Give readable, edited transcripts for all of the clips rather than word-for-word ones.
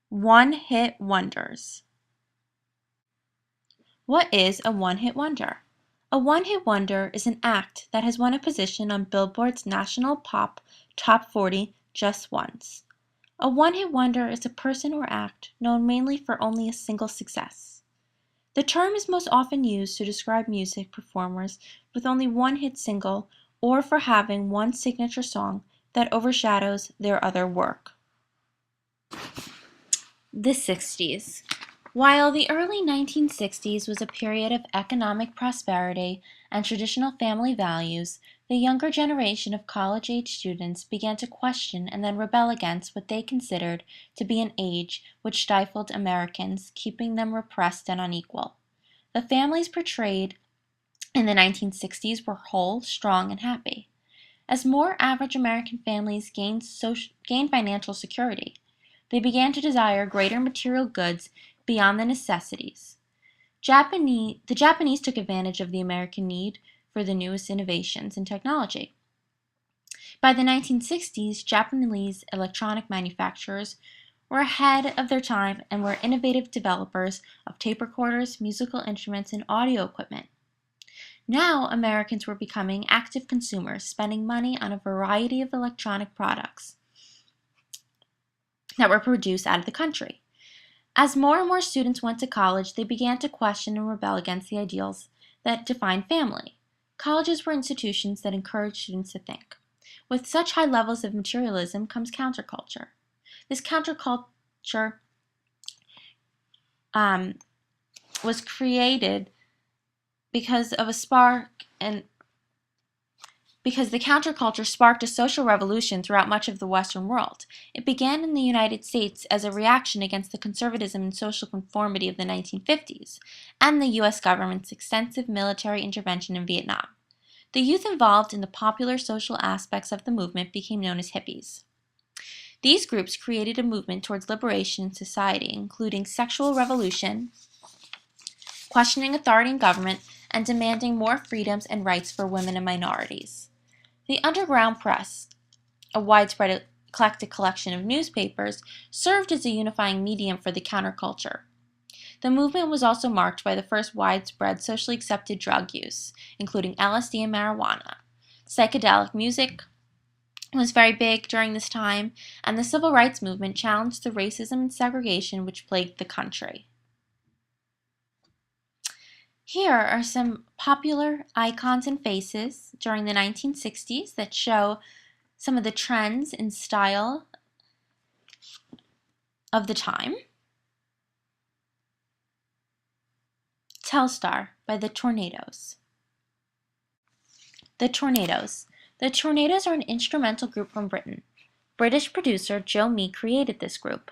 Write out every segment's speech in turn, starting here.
One-hit wonders. What is a one-hit wonder? A one-hit wonder is an act that has won a position on Billboard's National Pop Top 40 just once. A one-hit wonder is a person or act known mainly for only a single success. The term is most often used to describe music performers with only one hit single or for having one signature song that overshadows their other work. The 60s. While the early 1960s was a period of economic prosperity and traditional family values, the younger generation of college-age students began to question and then rebel against what they considered to be an age which stifled Americans, keeping them repressed and unequal. The families portrayed in the 1960s were whole, strong, and happy. As more average American families gained financial security, they began to desire greater material goods beyond the necessities. The Japanese took advantage of the American need for the newest innovations in technology. By the 1960s, Japanese electronic manufacturers were ahead of their time and were innovative developers of tape recorders, musical instruments, and audio equipment. Now, Americans were becoming active consumers, spending money on a variety of electronic products that were produced out of the country. As more and more students went to college, they began to question and rebel against the ideals that define family. Colleges were institutions that encouraged students to think. With such high levels of materialism comes counterculture. This counterculture was created because the counterculture sparked a social revolution throughout much of the Western world. It began in the United States as a reaction against the conservatism and social conformity of the 1950s and the U.S. government's extensive military intervention in Vietnam. The youth involved in the popular social aspects of the movement became known as hippies. These groups created a movement towards liberation in society, including sexual revolution, questioning authority in government, and demanding more freedoms and rights for women and minorities. The underground press, a widespread eclectic collection of newspapers, served as a unifying medium for the counterculture. The movement was also marked by the first widespread socially accepted drug use, including LSD and marijuana. Psychedelic music was very big during this time, and the civil rights movement challenged the racism and segregation which plagued the country. Here are some popular icons and faces during the 1960s that show some of the trends in style of the time. Telstar by the Tornadoes. The Tornadoes. The Tornadoes are an instrumental group from Britain. British producer Joe Meek created this group.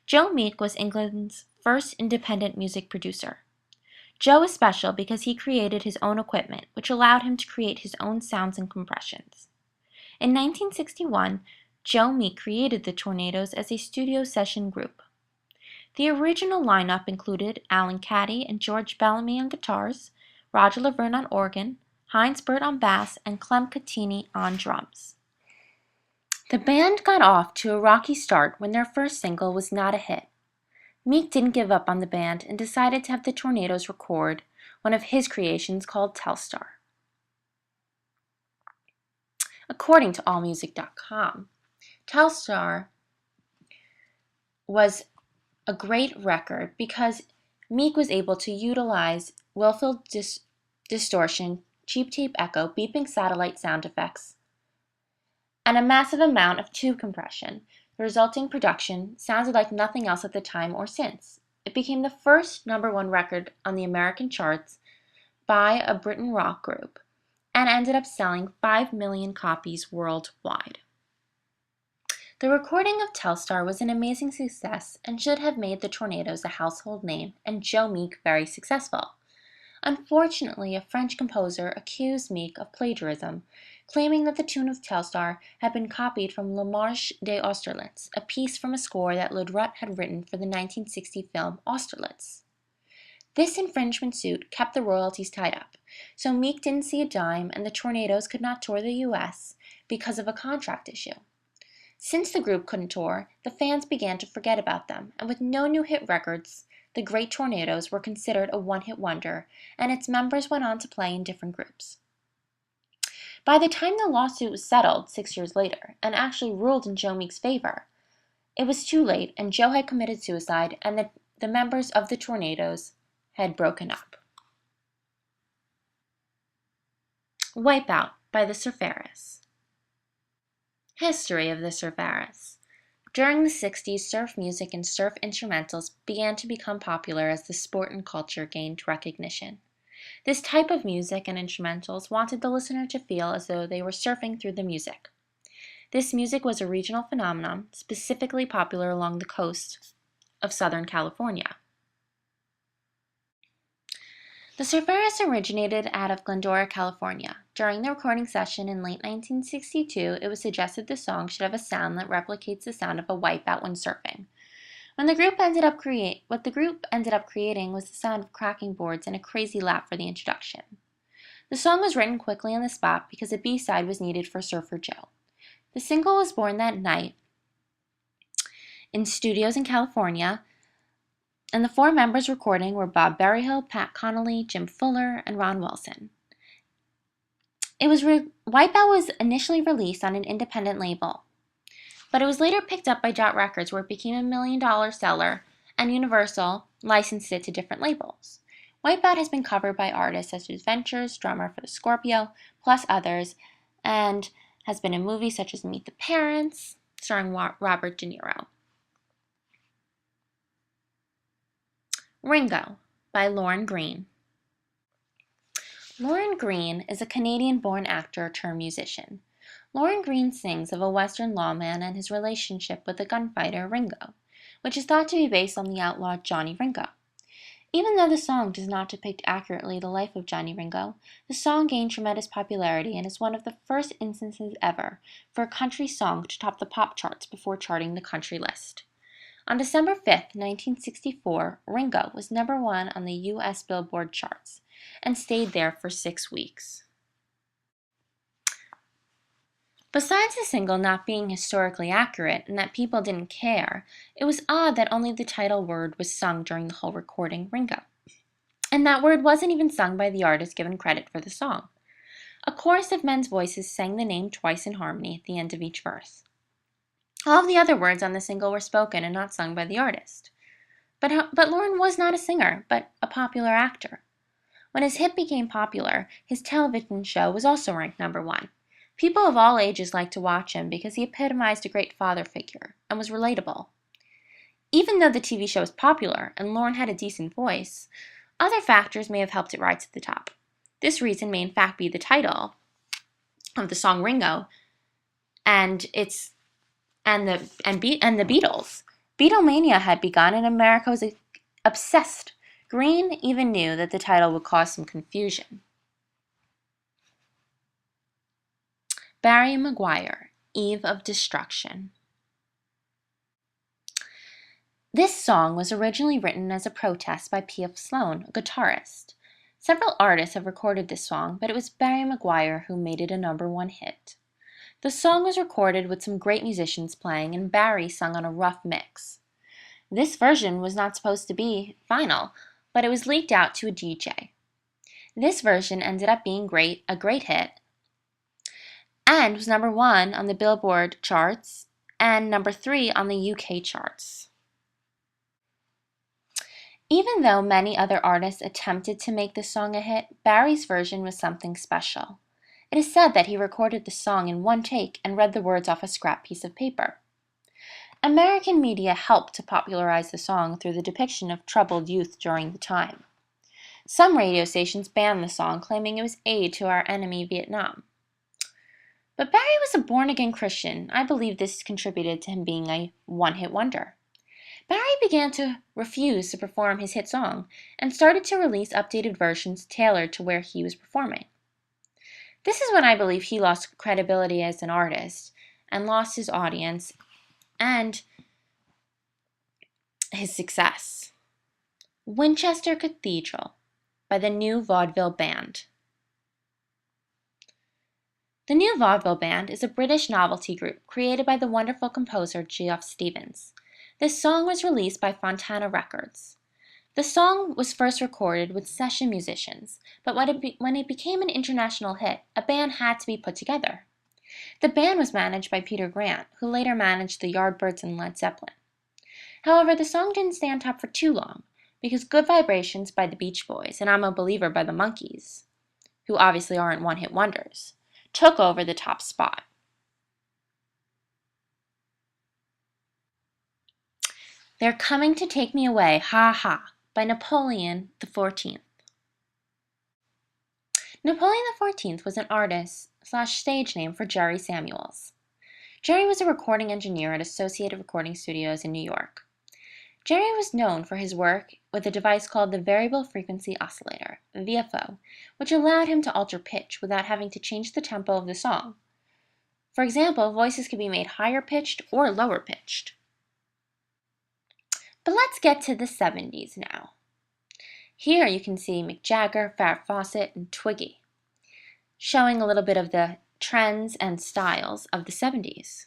Joe Meek was England's first independent music producer. Joe is special because he created his own equipment, which allowed him to create his own sounds and compressions. In 1961, Joe Meek created the Tornadoes as a studio session group. The original lineup included Alan Caddy and George Bellamy on guitars, Roger Laverne on organ, Heinz Burt on bass, and Clem Cattini on drums. The band got off to a rocky start when their first single was not a hit. Meek didn't give up on the band and decided to have the Tornadoes record one of his creations called Telstar. According to AllMusic.com, Telstar was a great record because Meek was able to utilize Wilfield distortion, cheap tape echo, beeping satellite sound effects, and a massive amount of tube compression. The resulting production sounded like nothing else at the time or since. It became the first #1 record on the American charts by a Britain rock group and ended up selling 5 million copies worldwide. The recording of Telstar was an amazing success and should have made the Tornadoes a household name and Joe Meek very successful. Unfortunately, a French composer accused Meek of plagiarism, claiming that the tune of Telstar had been copied from Le Marche d'Austerlitz, a piece from a score that Ledrutt had written for the 1960 film Austerlitz. This infringement suit kept the royalties tied up, so Meek didn't see a dime and the Tornadoes could not tour the U.S. because of a contract issue. Since the group couldn't tour, the fans began to forget about them, and with no new hit records, the Great Tornadoes were considered a one-hit wonder, and its members went on to play in different groups. By the time the lawsuit was settled 6 years later, and actually ruled in Joe Meek's favor, it was too late, and Joe had committed suicide, and the members of the Tornadoes had broken up. Wipeout by the Surfaris. History of the Surfaris. During the 60s, surf music and surf instrumentals began to become popular as the sport and culture gained recognition. This type of music and instrumentals wanted the listener to feel as though they were surfing through the music. This music was a regional phenomenon, specifically popular along the coast of Southern California. The Surfaris originated out of Glendora, California. During the recording session in late 1962, it was suggested the song should have a sound that replicates the sound of a wipeout when surfing. What the group ended up creating was the sound of cracking boards and a crazy lap for the introduction. The song was written quickly on the spot because a B-side was needed for Surfer Joe. The single was born that night in studios in California, and the 4 members recording were Bob Berryhill, Pat Connolly, Jim Fuller, and Ron Wilson. Wipeout was initially released on an independent label, but it was later picked up by Dot Records, where it became a $1 million seller, and Universal licensed it to different labels. Wipeout has been covered by artists such as Ventures, drummer for the Scorpio, plus others, and has been in movies such as Meet the Parents, starring Robert De Niro. Ringo by Lorne Greene. Lorne Greene is a Canadian-born actor turned musician. Lorne Greene sings of a Western lawman and his relationship with the gunfighter Ringo, which is thought to be based on the outlaw Johnny Ringo. Even though the song does not depict accurately the life of Johnny Ringo, the song gained tremendous popularity and is one of the first instances ever for a country song to top the pop charts before charting the country list. On December 5, 1964, Ringo was number 1 on the U.S. Billboard charts and stayed there for 6 weeks. Besides the single not being historically accurate and that people didn't care, it was odd that only the title word was sung during the whole recording, Ringo. And that word wasn't even sung by the artist given credit for the song. A chorus of men's voices sang the name twice in harmony at the end of each verse. All of the other words on the single were spoken and not sung by the artist. But Lorne was not a singer, but a popular actor. When his hit became popular, his television show was also ranked number 1. People of all ages liked to watch him because he epitomized a great father figure and was relatable. Even though the TV show was popular and Lorne had a decent voice, other factors may have helped it rise to the top. This reason may in fact be the title of the song Ringo and the Beatles. Beatlemania had begun and America was obsessed. Greene even knew that the title would cause some confusion. Barry McGuire, Eve of Destruction. This song was originally written as a protest by P.F. Sloan, a guitarist. Several artists have recorded this song, but it was Barry McGuire who made it a number 1 hit. The song was recorded with some great musicians playing, and Barry sung on a rough mix. This version was not supposed to be final, but it was leaked out to a DJ. This version ended up being a great hit, and was number 1 on the Billboard charts and number 3 on the UK charts. Even though many other artists attempted to make this song a hit, Barry's version was something special. It is said that he recorded the song in 1 take and read the words off a scrap piece of paper. American media helped to popularize the song through the depiction of troubled youth during the time. Some radio stations banned the song, claiming it was aid to our enemy Vietnam. But Barry was a born-again Christian. I believe this contributed to him being a one-hit wonder. Barry began to refuse to perform his hit song and started to release updated versions tailored to where he was performing. This is when I believe he lost credibility as an artist and lost his audience and his success. Winchester Cathedral by the New Vaudeville Band. The New Vaudeville Band is a British novelty group created by the wonderful composer Geoff Stevens. This song was released by Fontana Records. The song was first recorded with session musicians, but when it became an international hit, a band had to be put together. The band was managed by Peter Grant, who later managed the Yardbirds and Led Zeppelin. However, the song didn't stay on top for too long, because Good Vibrations by the Beach Boys and I'm a Believer by the Monkees, who obviously aren't one-hit wonders, took over the top spot. They're Coming to Take Me Away, Ha Ha, by Napoleon XIV. Napoleon XIV was an artist/stage name for Jerry Samuels. Jerry was a recording engineer at Associated Recording Studios in New York. Jerry was known for his work with a device called the Variable Frequency Oscillator, VFO, which allowed him to alter pitch without having to change the tempo of the song. For example, voices could be made higher pitched or lower pitched. But let's get to the 70s now. Here you can see Mick Jagger, Farrah Fawcett, and Twiggy, showing a little bit of the trends and styles of the 70s.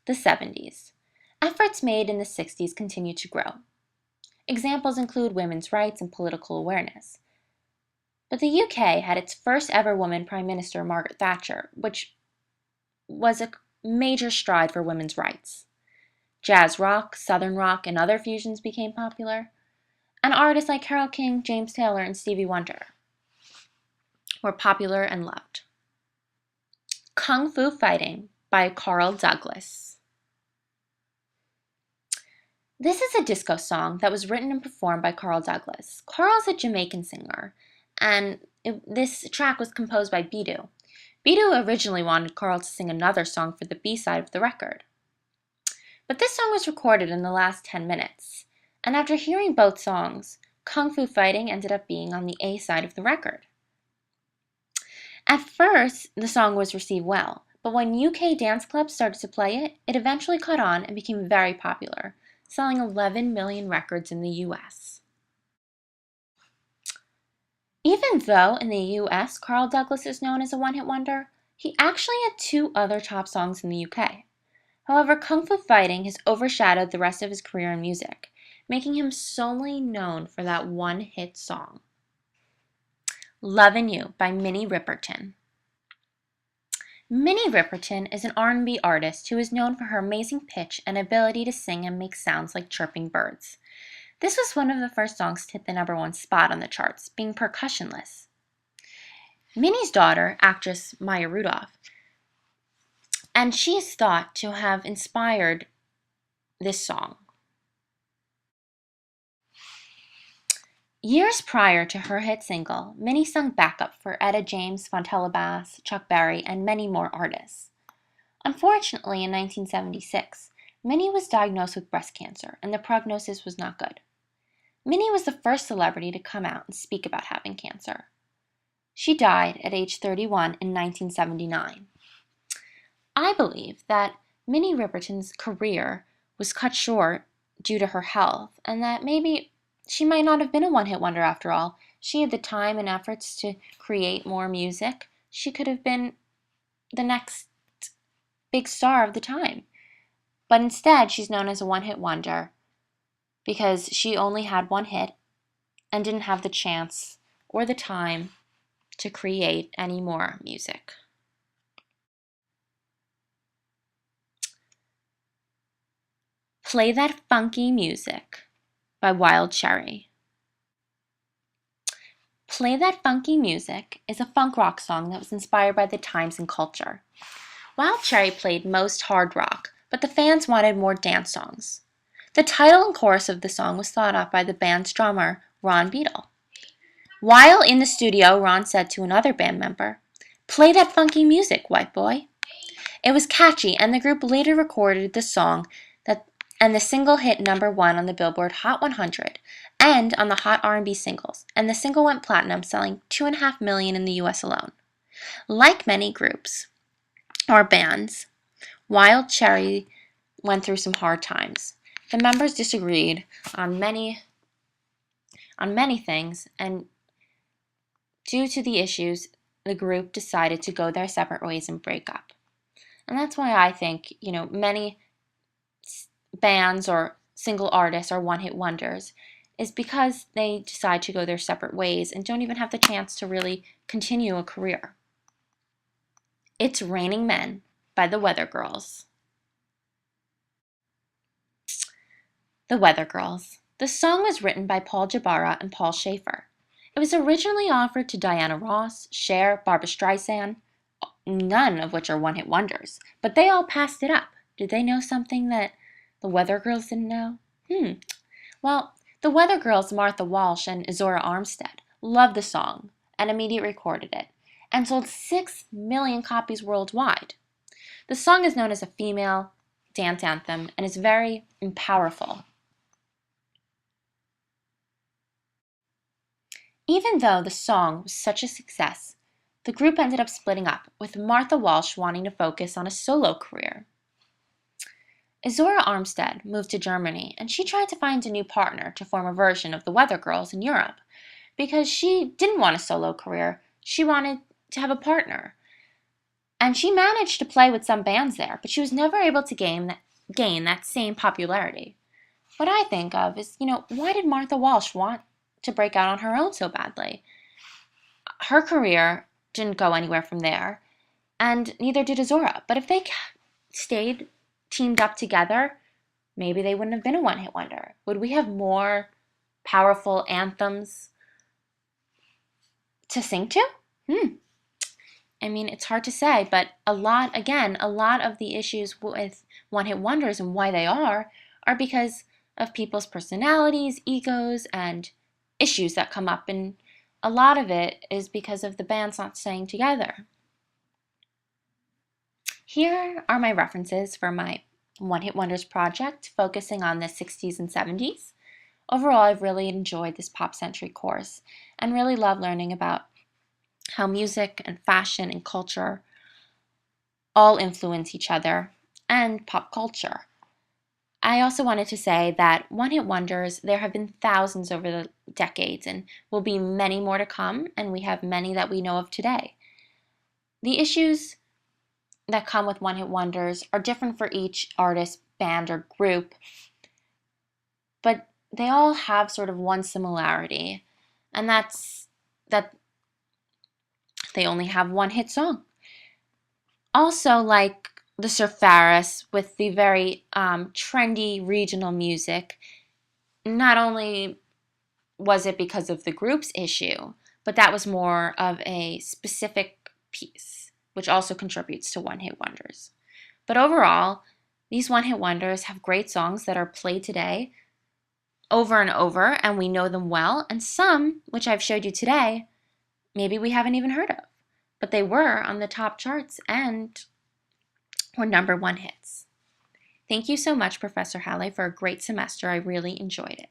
The 70s. Efforts made in the 60s continue to grow. Examples include women's rights and political awareness. But the UK had its first ever woman Prime Minister, Margaret Thatcher, which was a major stride for women's rights. Jazz rock, southern rock, and other fusions became popular, and artists like Carole King, James Taylor, and Stevie Wonder were popular and loved. Kung Fu Fighting by Carl Douglas. This is a disco song that was written and performed by Carl Douglas. Carl's a Jamaican singer, and this track was composed by Bedu. Bedu originally wanted Carl to sing another song for the B-side of the record. But this song was recorded in the last 10 minutes, and after hearing both songs, Kung Fu Fighting ended up being on the A side of the record. At first, the song was received well, but when UK dance clubs started to play it, it eventually caught on and became very popular, selling 11 million records in the US. Even though in the US Carl Douglas is known as a one-hit wonder, he actually had 2 other top songs in the UK. However, Kung Fu Fighting has overshadowed the rest of his career in music, making him solely known for that one-hit song. Lovin' You by Minnie Riperton. Minnie Riperton is an R&B artist who is known for her amazing pitch and ability to sing and make sounds like chirping birds. This was one of the first songs to hit the #1 spot on the charts, being percussionless. Minnie's daughter, actress Maya Rudolph, and she is thought to have inspired this song. Years prior to her hit single, Minnie sung backup for Etta James, Fontella Bass, Chuck Berry, and many more artists. Unfortunately, in 1976, Minnie was diagnosed with breast cancer, and the prognosis was not good. Minnie was the first celebrity to come out and speak about having cancer. She died at age 31 in 1979. I believe that Minnie Riperton's career was cut short due to her health, and that maybe she might not have been a one-hit wonder after all. She had the time and efforts to create more music. She could have been the next big star of the time. But instead, she's known as a one-hit wonder because she only had one hit and didn't have the chance or the time to create any more music. Play That Funky Music by Wild Cherry. Play That Funky Music is a funk rock song that was inspired by the times and culture. Wild Cherry played most hard rock, but the fans wanted more dance songs. The title and chorus of the song was thought up by the band's drummer, Ron Beadle. While in the studio, Ron said to another band member, "Play that funky music, white boy." It was catchy, and the group later recorded the song and the single hit #1 on the Billboard Hot 100 and on the Hot R&B Singles, and the single went platinum, selling 2.5 million in the US alone. Like many groups or bands, Wild Cherry went through some hard times. The members disagreed on many things, and due to the issues, the group decided to go their separate ways and break up. And that's why I think, many bands or single artists or one-hit wonders is because they decide to go their separate ways and don't even have the chance to really continue a career. It's Raining Men by the Weather Girls. The Weather Girls. The song was written by Paul Jabara and Paul Shaffer. It was originally offered to Diana Ross, Cher, Barbra Streisand, none of which are one-hit wonders, but they all passed it up. Did they know something that the Weather Girls didn't know? Well, the Weather Girls, Martha Walsh and Zora Armstead, loved the song and immediately recorded it, and sold 6 million copies worldwide. The song is known as a female dance anthem and is very powerful. Even though the song was such a success, the group ended up splitting up, with Martha Walsh wanting to focus on a solo career. Zora Armstead moved to Germany, and she tried to find a new partner to form a version of the Weather Girls in Europe. Because she didn't want a solo career, she wanted to have a partner. And she managed to play with some bands there, but she was never able to gain that same popularity. What I think of is, why did Martha Walsh want to break out on her own so badly? Her career didn't go anywhere from there, and neither did Zora. But if they stayed teamed up together, maybe they wouldn't have been a one-hit wonder. Would we have more powerful anthems to sing to? I mean, it's hard to say, but a lot of the issues with one-hit wonders and why they are because of people's personalities, egos, and issues that come up, and a lot of it is because of the bands not staying together. Here are my references for my One-Hit Wonders project, focusing on the 60s and 70s. Overall, I've really enjoyed this Pop Century course and really love learning about how music and fashion and culture all influence each other and pop culture. I also wanted to say that one-hit wonders, there have been thousands over the decades and will be many more to come, and we have many that we know of today. The issues that come with one-hit wonders are different for each artist, band, or group, but they all have sort of one similarity, and that's that they only have one hit song. Also, like the Surfaris with the very trendy regional music, not only was it because of the group's issue, but that was more of a specific piece, which also contributes to one-hit wonders. But overall, these one-hit wonders have great songs that are played today over and over, and we know them well, and some, which I've showed you today, maybe we haven't even heard of, but they were on the top charts and were #1 hits. Thank you so much, Professor Halle, for a great semester. I really enjoyed it.